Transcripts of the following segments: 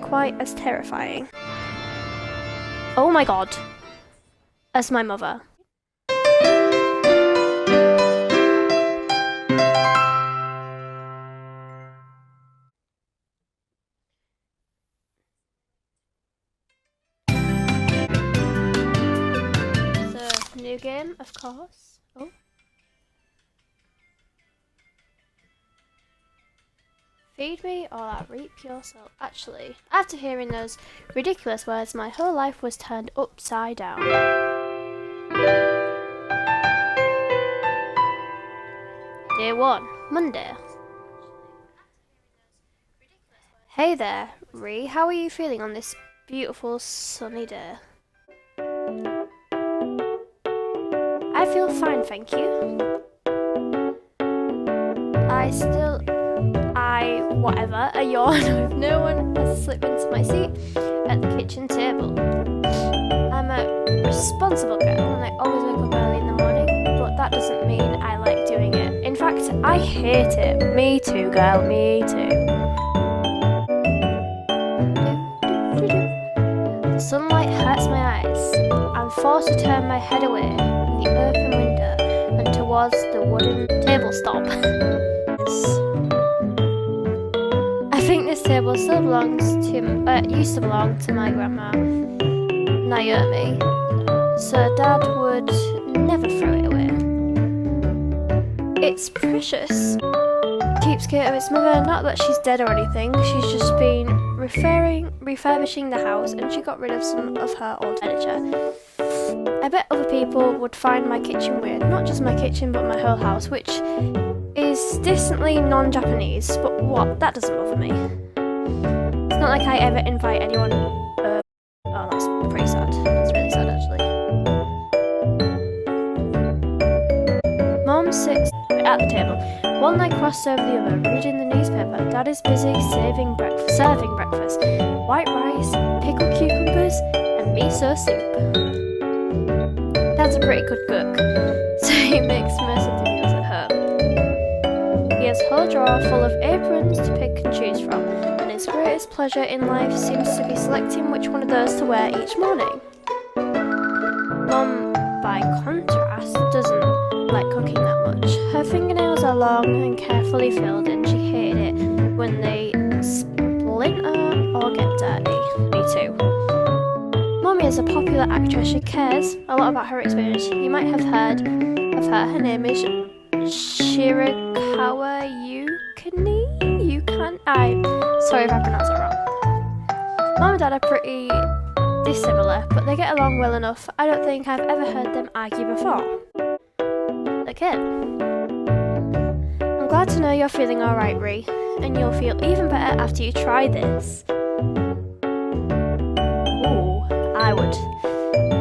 quite as terrifying. Oh my god. As my mother. So, new game, of course. Oh. Feed me or I'll reap your soul. Actually, after hearing those ridiculous words, my whole life was turned upside down. Day 1, Monday. Hey there, Ree. How are you feeling on this beautiful sunny day? I feel fine, thank you. Whatever, a yawn with no one has slipped into my seat at the kitchen table. I'm a responsible girl and I always wake up early in the morning, but that doesn't mean I like doing it. In fact, I hate it. Me too, girl, me too. The sunlight hurts my eyes. I'm forced to turn my head away from the open window and towards the wooden table stop. I think this table still used to belong to my grandma, Naomi, so Dad would never throw it away. It's precious. Keepsake of its mother, not that she's dead or anything, she's just been refurbishing the house and she got rid of some of her old furniture. I bet other people would find my kitchen weird, not just my kitchen but my whole house, which is distantly non-Japanese, but what? That doesn't bother me. It's not like I ever invite anyone. Oh, that's pretty sad. That's really sad, actually. Mom sits at the table, one leg crossed over the other, reading the newspaper. Dad is busy serving breakfast. White rice, pickled cucumbers, and miso soup. Dad's a pretty good cook, so he makes most of the meals at home. He has a whole drawer full of aprons to pick and choose from, and his greatest pleasure in life seems to be selecting which one of those to wear each morning. Mom, by contrast, doesn't like cooking that much. Her fingernails are long and carefully filled, and she hated it when they splinter or get dirty. Me too. Mommy is a popular actress. She cares a lot about her experience. You might have heard of her. Her name is Shirakawa Yukani. I'm sorry if I pronounce it wrong. Mom and Dad are pretty dissimilar, but they get along well enough. I don't think I've ever heard them argue before. Okay. I'm glad to know you're feeling alright, Ree, and you'll feel even better after you try this. I would.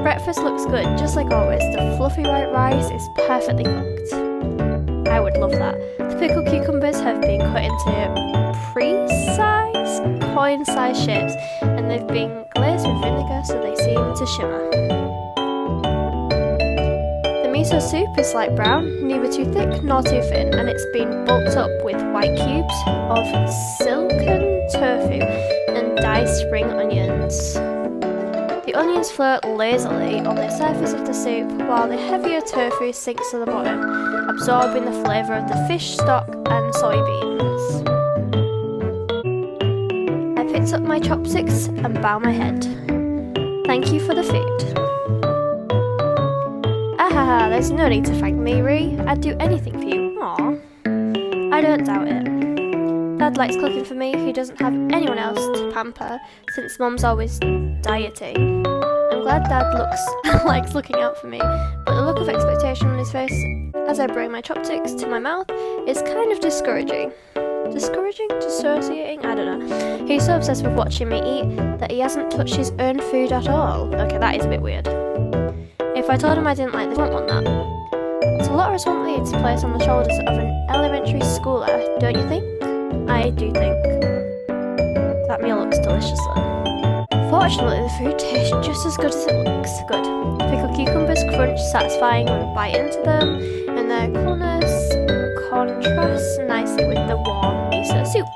Breakfast looks good, just like always. The fluffy white rice is perfectly cooked. I would love that. The pickled cucumbers have been cut into precise, coin-sized shapes, and they've been glazed with vinegar so they seem to shimmer. The miso soup is light brown, neither too thick nor too thin, and it's been bulked up with white cubes of silken tofu and diced spring onions. The onions float lazily on the surface of the soup, while the heavier tofu sinks to the bottom, absorbing the flavour of the fish stock and soybeans. I picked up my chopsticks and bow my head. Thank you for the food. Ahaha, there's no need to thank me, Ree. I'd do anything for you. Aww. I don't doubt it. Dad likes cooking for me. He doesn't have anyone else to pamper, since Mom's always dieting. I'm glad Dad likes looking out for me, but the look of expectation on his face as I bring my chopsticks to my mouth is kind of discouraging. Discouraging? Dissociating? I don't know. He's so obsessed with watching me eat that he hasn't touched his own food at all. Okay, that is a bit weird. If I told him I didn't like the won't want that. It's a lot of responsibility to place on the shoulders of an elementary schooler, don't you think? I do think. That meal looks delicious though. Fortunately, the food tastes just as good as it looks good. Pickled cucumbers crunch satisfying when you bite into them, and their coolness contrasts nicely with the warm miso soup.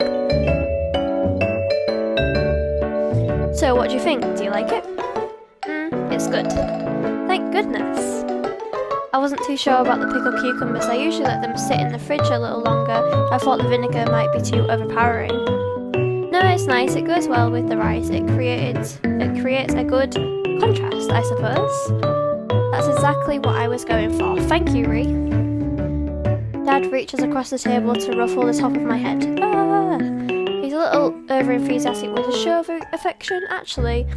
So what do you think? Do you like it? It's good. Thank goodness. I wasn't too sure about the pickled cucumbers. I usually let them sit in the fridge a little longer. I thought the vinegar might be too overpowering. No, it's nice. It goes well with the rice. It creates a good contrast, I suppose. That's exactly what I was going for. Thank you, Ree. Dad reaches across the table to ruffle the top of my head. He's a little over-enthusiastic with a show of affection, actually.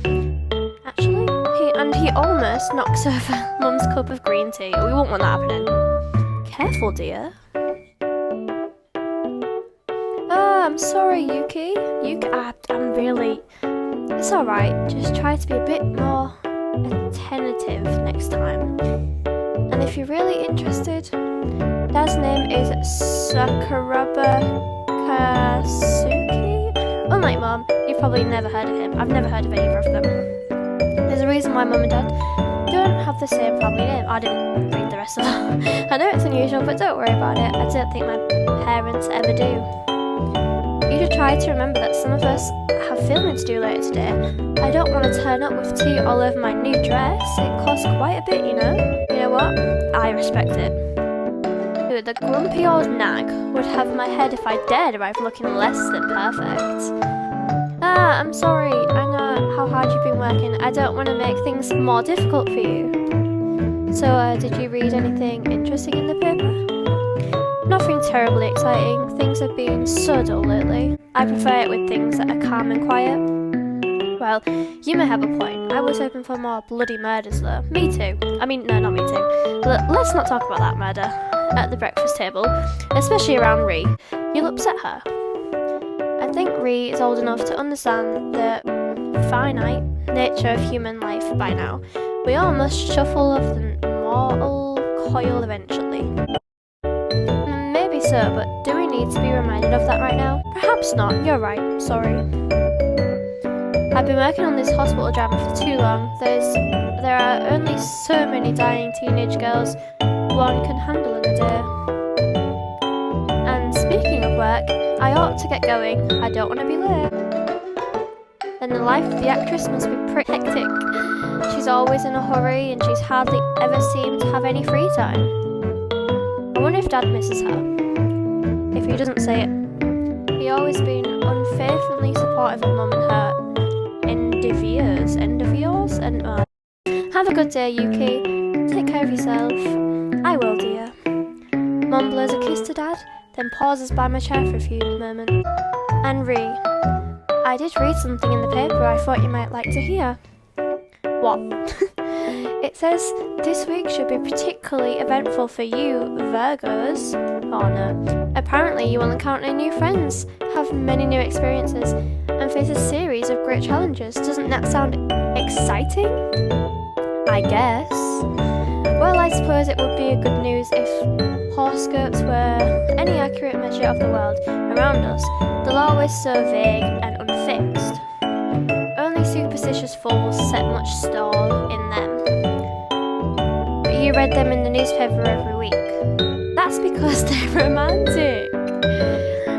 He almost knocks over Mum's cup of green tea. We won't want that happening. Careful, dear. Oh, I'm sorry, Yuki. I'm really... It's alright. Just try to be a bit more attentive next time. And if you're really interested, Dad's name is Sakuraba Kasuki. Unlike Mom, you've probably never heard of him. I've never heard of either of them. There's a reason why Mum and Dad don't have the same family name. I didn't read the rest of that. I know it's unusual, but don't worry about it. I don't think my parents ever do. You should try to remember that some of us have filming to do later today. I don't want to turn up with tea all over my new dress. It costs quite a bit, you know. You know what? I respect it. Dude, the grumpy old nag would have my head if I dared arrive looking less than perfect. I'm sorry. I know how hard you've been working. I don't want to make things more difficult for you. So, did you read anything interesting in the paper? Nothing terribly exciting. Things have been so dull lately. I prefer it with things that are calm and quiet. Well, you may have a point. I was hoping for more bloody murders though. Me too. I mean, no, not me too. Let's not talk about that murder at the breakfast table, especially around Ree. You'll upset her. I think Ree is old enough to understand the finite nature of human life by now. We all must shuffle off the mortal coil eventually. Maybe so, but do we need to be reminded of that right now? Perhaps not. You're right. Sorry. I've been working on this hospital drama for too long. There are only so many dying teenage girls one can handle in a day. And speaking of work, I ought to get going. I don't want to be late. Then the life of the actress must be pretty hectic. She's always in a hurry and she's hardly ever seemed to have any free time. I wonder if Dad misses her. If he doesn't say it. He's always been unfaithfully supportive of Mum and her endeavours. And have a good day, Yuki. Take care of yourself. I will, dear. Mum blows a kiss to Dad, then pauses by my chair for a few moments. And Ree, I did read something in the paper I thought you might like to hear. What? It says this week should be particularly eventful for you, Virgos. Oh no. Apparently you will encounter new friends, have many new experiences, and face a series of great challenges. Doesn't that sound exciting? I guess. Well, I suppose it would be a good news if horoscopes were any accurate measure of the world around us. They're always so vague and unfixed. Only superstitious fools set much store in them. But you read them in the newspaper every week. That's because they're romantic.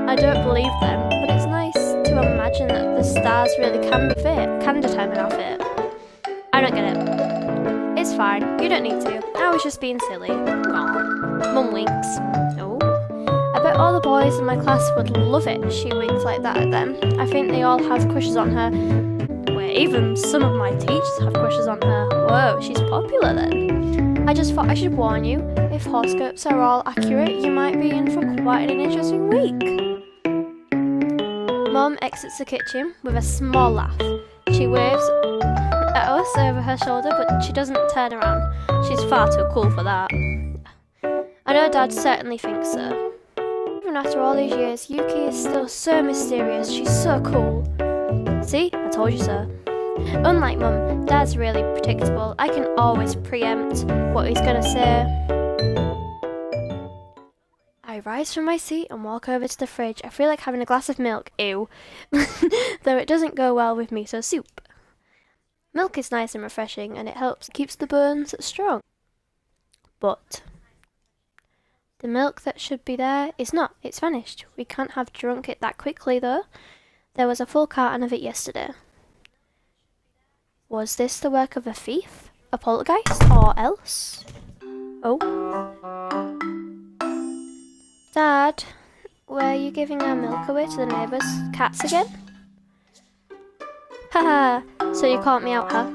I don't believe them, but it's nice to imagine that the stars really can determine our fate. I don't get it. It's fine, you don't need to. I was just being silly. Aw. Mum winks. Oh. I bet all the boys in my class would love it. She winks like that at them. I think they all have crushes on her. Wait, even some of my teachers have crushes on her. Whoa, she's popular then. I just thought I should warn you, if horoscopes are all accurate, you might be in for quite an interesting week. Mum exits the kitchen with a small laugh. She waves at us over her shoulder, but she doesn't turn around. She's far too cool for that. I know Dad certainly thinks so. Even after all these years, Yuki is still so mysterious. She's so cool. See? I told you so. Unlike Mum, Dad's really predictable. I can always preempt what he's gonna say. I rise from my seat and walk over to the fridge. I feel like having a glass of milk. Ew. Though it doesn't go well with miso soup. Milk is nice and refreshing, and it keeps the bones strong. But the milk that should be there is not. It's vanished. We can't have drunk it that quickly, though. There was a full carton of it yesterday. Was this the work of a thief? A poltergeist? Or else? Oh. Dad, were you giving our milk away to the neighbours' cats again? Haha, so you caught me out, huh?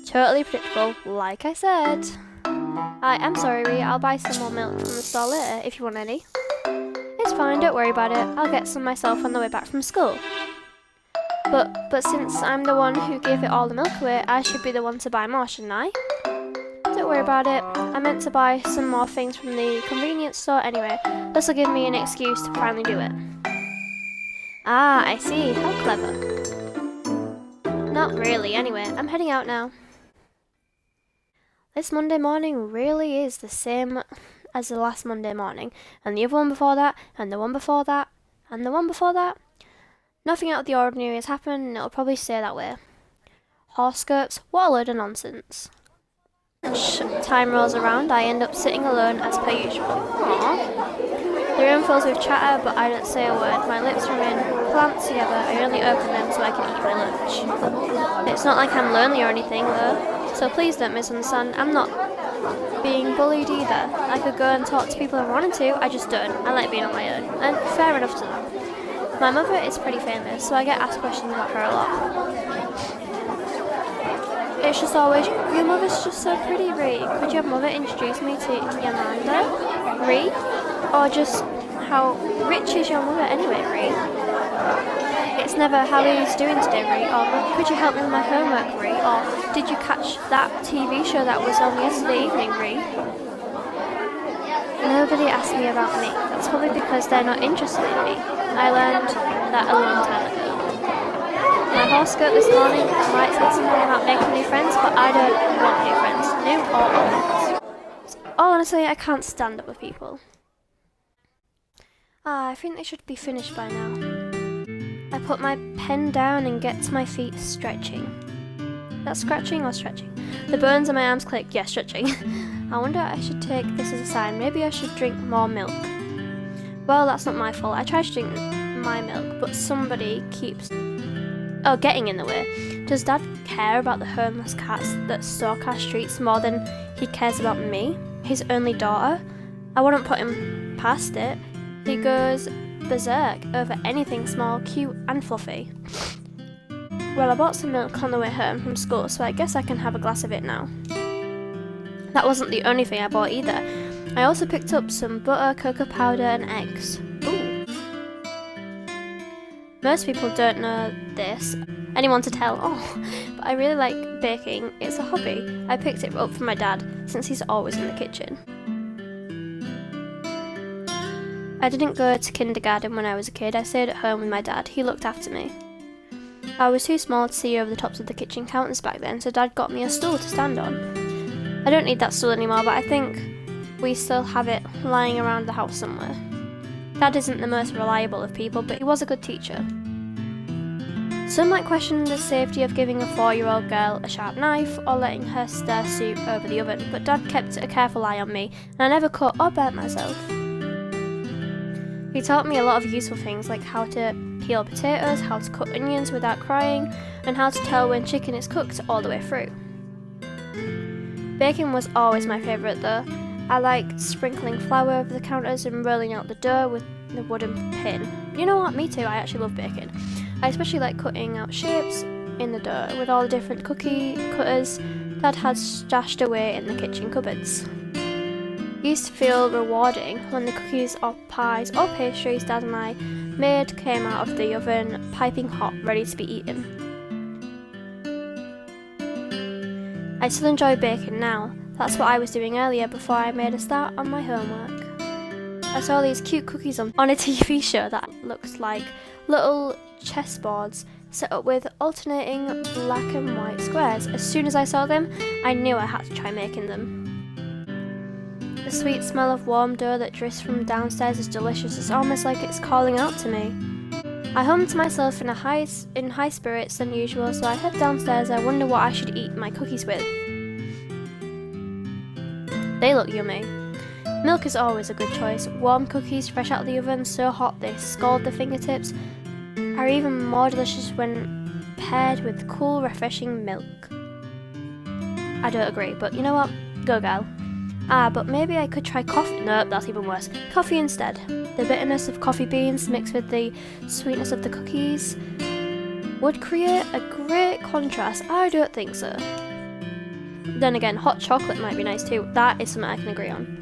Totally predictable, like I said. I'm sorry, Ree, I'll buy some more milk from the store later if you want any. It's fine, don't worry about it. I'll get some myself on the way back from school. But since I'm the one who gave it all the milk away, I should be the one to buy more, shouldn't I? Don't worry about it. I meant to buy some more things from the convenience store anyway. This will give me an excuse to finally do it. Ah, I see. How clever. Not really, anyway. I'm heading out now. This Monday morning really is the same as the last Monday morning, and the other one before that, and the one before that, and the one before that. Nothing out of the ordinary has happened, and it'll probably stay that way. Horoscopes? What a load of nonsense. Time rolls around, I end up sitting alone as per usual. Aww. The room fills with chatter, but I don't say a word. My lips remain clamped together. I only open them so I can eat my lunch. It's not like I'm lonely or anything, though, so please don't misunderstand. I'm not being bullied either. I could go and talk to people if I wanted to, I just don't. I like being on my own, and fair enough to that. My mother is pretty famous, so I get asked questions about her a lot. It's just always, your mother's just so pretty, Ree. Could your mother introduce me to Yolanda, Ree? Or just, how rich is your mother anyway, Ree? It's never, how are you doing today, Ree? Or, could you help me with my homework, Ree? Or, did you catch that TV show that was on yesterday evening, Ree? Nobody asked me about me. That's probably because they're not interested in me. I learned that a long time ago. My horoscope this morning might say something about making new friends, but I don't want new friends, new or old. Honestly, I can't stand up with people. I think they should be finished by now. I put my pen down and get to my feet stretching. That's scratching or stretching? The bones on my arms click, yeah, stretching. I wonder I should take this as a sign. Maybe I should drink more milk. Well, that's not my fault. I try to drink my milk, but somebody keeps getting in the way. Does Dad care about the homeless cats that stalk our streets more than he cares about me, his only daughter? I wouldn't put him past it. He goes berserk over anything small, cute and fluffy. Well, I bought some milk on the way home from school, so I guess I can have a glass of it now. That wasn't the only thing I bought either. I also picked up some butter, cocoa powder and eggs. Ooh. Most people don't know this. Anyone to tell? But I really like baking. It's a hobby. I picked it up from my dad, since he's always in the kitchen. I didn't go to kindergarten when I was a kid. I stayed at home with my dad. He looked after me. I was too small to see over the tops of the kitchen counters back then, so Dad got me a stool to stand on. I don't need that stool anymore, but I think we still have it lying around the house somewhere. Dad isn't the most reliable of people, but he was a good teacher. Some might question the safety of giving a 4-year-old girl a sharp knife or letting her stir soup over the oven, but Dad kept a careful eye on me, and I never cut or burnt myself. He taught me a lot of useful things, like how to peel potatoes, how to cut onions without crying, and how to tell when chicken is cooked all the way through. Baking was always my favourite though. I liked sprinkling flour over the counters and rolling out the dough with the wooden pin. You know what, me too, I actually love baking. I especially like cutting out shapes in the dough with all the different cookie cutters Dad had stashed away in the kitchen cupboards. It used to feel rewarding when the cookies or pies or pastries Dad and I made came out of the oven, piping hot, ready to be eaten. I still enjoy baking now. That's what I was doing earlier before I made a start on my homework. I saw these cute cookies on a TV show that looked like little chessboards set up with alternating black and white squares. As soon as I saw them, I knew I had to try making them. The sweet smell of warm dough that drifts from downstairs is delicious. It's almost like it's calling out to me. I hummed to myself in high spirits than usual, so I head downstairs. I wonder what I should eat my cookies with. They look yummy. Milk is always a good choice. Warm cookies fresh out of the oven, so hot they scald the fingertips, are even more delicious when paired with cool, refreshing milk. I don't agree, but you know what? Go girl. But maybe I could try coffee. Nope, that's even worse. Coffee instead. The bitterness of coffee beans mixed with the sweetness of the cookies would create a great contrast. I don't think so. Then again, hot chocolate might be nice too. That is something I can agree on.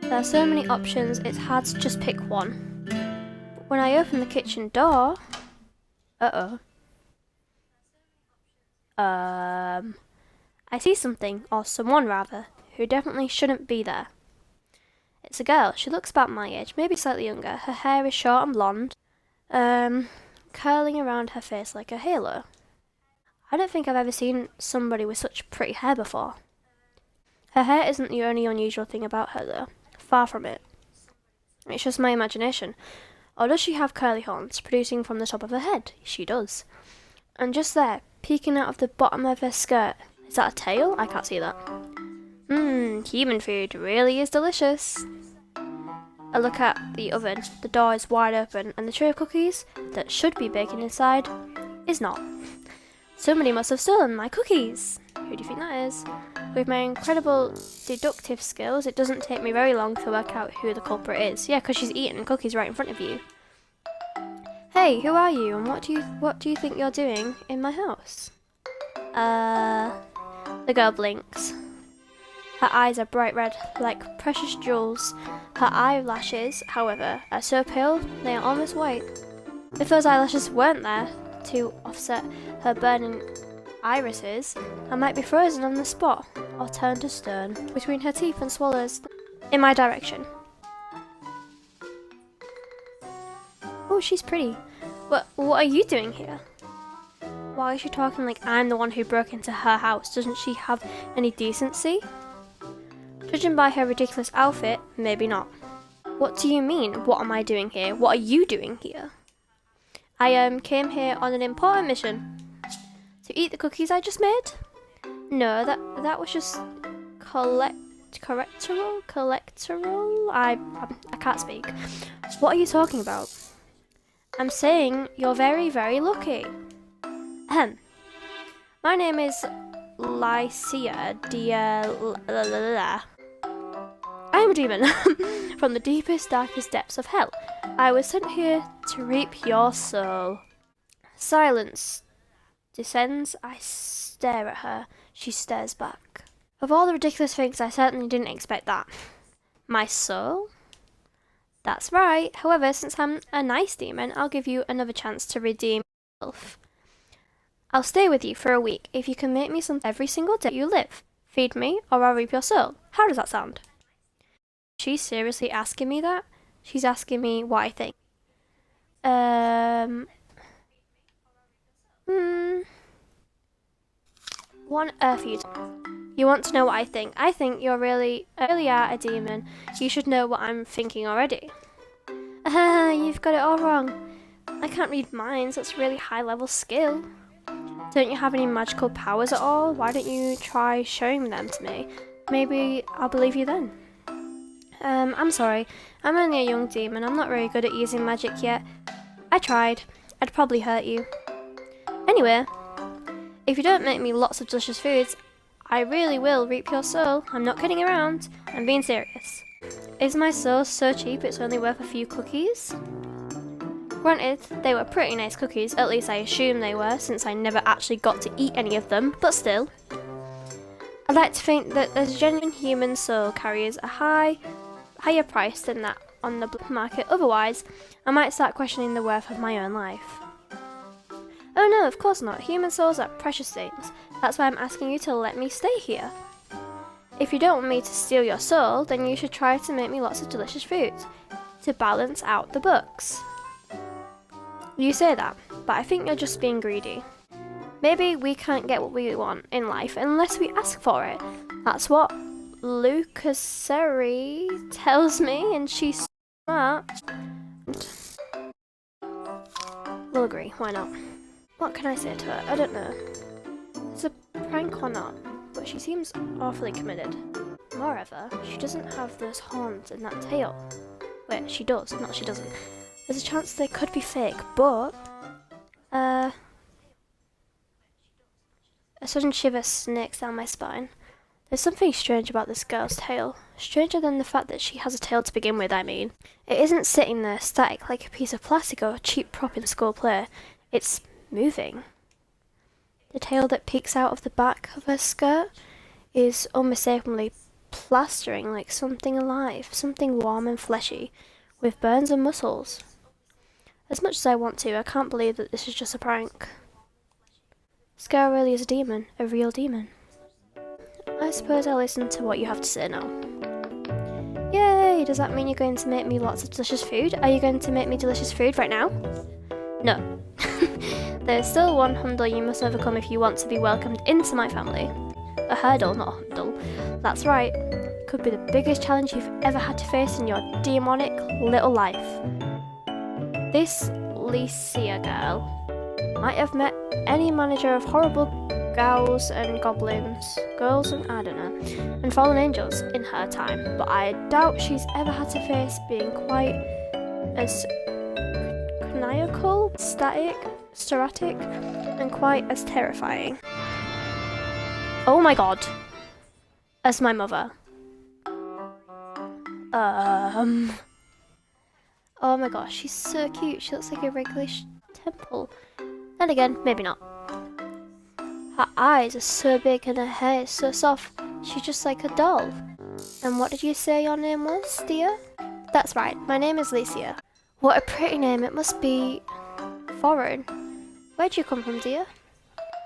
There are so many options, it's hard to just pick one. When I open the kitchen door... I see something, or someone rather, who definitely shouldn't be there. It's a girl. She looks about my age, maybe slightly younger. Her hair is short and blonde, curling around her face like a halo. I don't think I've ever seen somebody with such pretty hair before. Her hair isn't the only unusual thing about her though. Far from it. It's just my imagination. Or does she have curly horns producing from the top of her head? She does. And just there, peeking out of the bottom of her skirt. Is that a tail? I can't see that. Human food really is delicious. A look at the oven. The door is wide open and the tray of cookies that should be baking inside is not. Somebody must have stolen my cookies. Who do you think that is? With my incredible deductive skills, it doesn't take me very long to work out who the culprit is. Yeah, because she's eating cookies right in front of you. Hey, who are you and what do you think you're doing in my house? The girl blinks. Her eyes are bright red, like precious jewels. Her eyelashes, however, are so pale they are almost white. If those eyelashes weren't there to offset her burning irises, I might be frozen on the spot or turned to stone between her teeth and swallows in my direction. Oh, she's pretty. What are you doing here? Why is she talking like I'm the one who broke into her house? Doesn't she have any decency? Judging by her ridiculous outfit, maybe not. What do you mean? What am I doing here? What are you doing here? I came here on an important mission. To eat the cookies I just made? No, that was just collectoral? I can't speak. What are you talking about? I'm saying you're very, very lucky. Ahem. My name is Lycia I am a demon from the deepest, darkest depths of hell. I was sent here to reap your soul. Silence descends. I stare at her. She stares back. Of all the ridiculous things, I certainly didn't expect that. My soul? That's right. However, since I'm a nice demon, I'll give you another chance to redeem yourself. I'll stay with you for a week if you can make me something every single day you live. Feed me, or I'll reap your soul. How does that sound? She's seriously asking me that? She's asking me what I think. What on earth are you doing? You want to know what I think? I think you really are a demon. You should know what I'm thinking already. You've got it all wrong. I can't read minds. That's a really high level skill. Don't you have any magical powers at all? Why don't you try showing them to me? Maybe I'll believe you then. I'm sorry. I'm only a young demon. I'm not very good at using magic yet. I tried. I'd probably hurt you. Anyway, if you don't make me lots of delicious foods, I really will reap your soul. I'm not kidding around. I'm being serious. Is my soul so cheap it's only worth a few cookies? Granted, they were pretty nice cookies, at least I assume they were, since I never actually got to eat any of them, but still. I'd like to think that the genuine human soul carries a higher price than that on the black market, otherwise I might start questioning the worth of my own life. Oh no, of course not. Human souls are precious things. That's why I'm asking you to let me stay here. If you don't want me to steal your soul, then you should try to make me lots of delicious foods to balance out the books. You say that, but I think you're just being greedy. Maybe we can't get what we want in life unless we ask for it. That's what Lucaseri tells me, and she's smart. We'll agree, why not? What can I say to her? I don't know. It's a prank or not, but she seems awfully committed. Moreover, she doesn't have those horns and that tail. Wait, she does, not she doesn't. There's a chance they could be fake, but A sudden shiver snakes down my spine. There's something strange about this girl's tail. Stranger than the fact that she has a tail to begin with, I mean. It isn't sitting there static like a piece of plastic or a cheap prop in school play. It's moving. The tail that peeks out of the back of her skirt is unmistakably plastering like something alive, something warm and fleshy, with burns and muscles. As much as I want to, I can't believe that this is just a prank. This girl really is a demon, a real demon. I suppose I'll listen to what you have to say now. Yay! Does that mean you're going to make me lots of delicious food? Are you going to make me delicious food right now? No. There's still one hurdle you must overcome if you want to be welcomed into my family. A hurdle, not a hurdle. That's right. Could be the biggest challenge you've ever had to face in your demonic little life. This Licia girl might have met any manager of horrible ghouls and goblins, girls and I don't know, and fallen angels in her time, but I doubt she's ever had to face being quite as maniacal, static, and quite as terrifying. Oh my god. As my mother. Oh my gosh, she's so cute. She looks like a regular temple. Then again, maybe not. Her eyes are so big and her hair is so soft. She's just like a doll. And what did you say your name was, dear? That's right, my name is Licia. What a pretty name. It must be foreign. Where'd you come from, dear?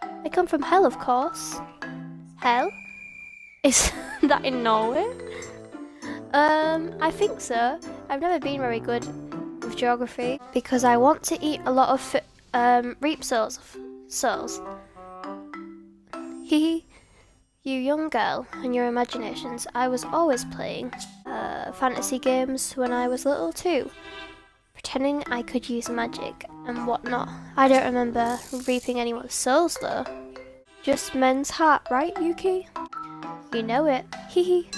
I come from hell, of course. Hell? Is that in Norway? I think so. I've never been very good with geography because I want to eat a lot of reap souls. Hee. You young girl and your imaginations. I was always playing fantasy games when I was little too, pretending I could use magic and whatnot. I don't remember reaping anyone's souls though. Just men's heart, right, Yuki? You know it. Hee.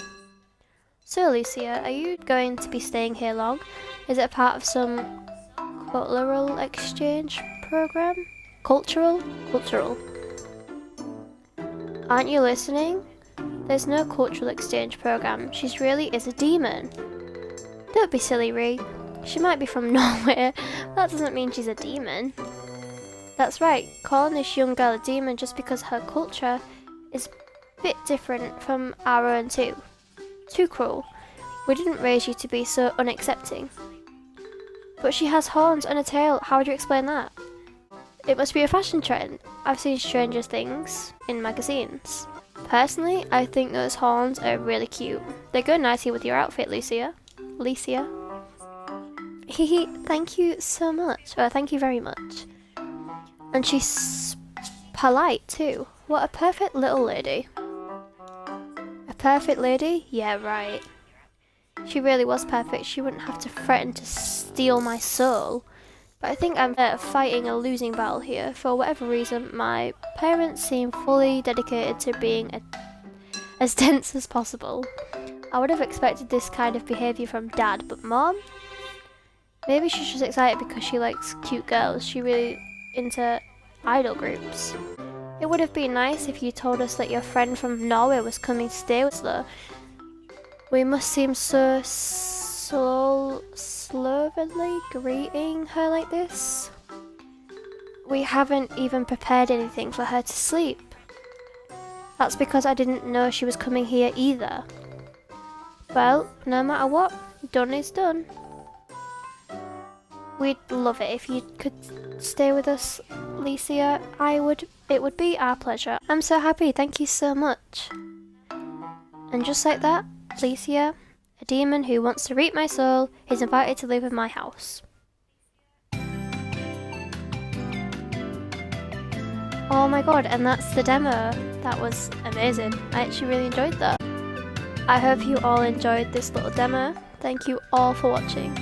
So, Licia, are you going to be staying here long? Is it a part of some cultural exchange program? Cultural? Aren't you listening? There's no cultural exchange program. She really is a demon. Don't be silly, Ree. She might be from Norway. That doesn't mean she's a demon. That's right. Calling this young girl a demon just because her culture is a bit different from our own too. Too cruel. We didn't raise you to be so unaccepting. But she has horns and a tail. How would you explain that? It must be a fashion trend. I've seen Stranger Things in magazines. Personally, I think those horns are really cute. They go nicely with your outfit, Licia. Hehe, thank you so much. Thank you very much. And she's polite too. What a perfect little lady. A perfect lady? Yeah, right. She really was perfect. She wouldn't have to threaten to steal my soul. But I think I'm fighting a losing battle here. For whatever reason, my parents seem fully dedicated to being as dense as possible. I would have expected this kind of behaviour from Dad, but Mom? Maybe she's just excited because she likes cute girls. She's really into idol groups. It would have been nice if you told us that your friend from Norway was coming to stay with us though. We must seem so slovenly greeting her like this. We haven't even prepared anything for her to sleep. That's because I didn't know she was coming here either. Well, no matter what, done is done. We'd love it if you could stay with us, Licia. It would be our pleasure. I'm so happy, thank you so much. And just like that, Licia, a demon who wants to reap my soul, is invited to live in my house. Oh my god, and that's the demo. That was amazing. I actually really enjoyed that. I hope you all enjoyed this little demo. Thank you all for watching.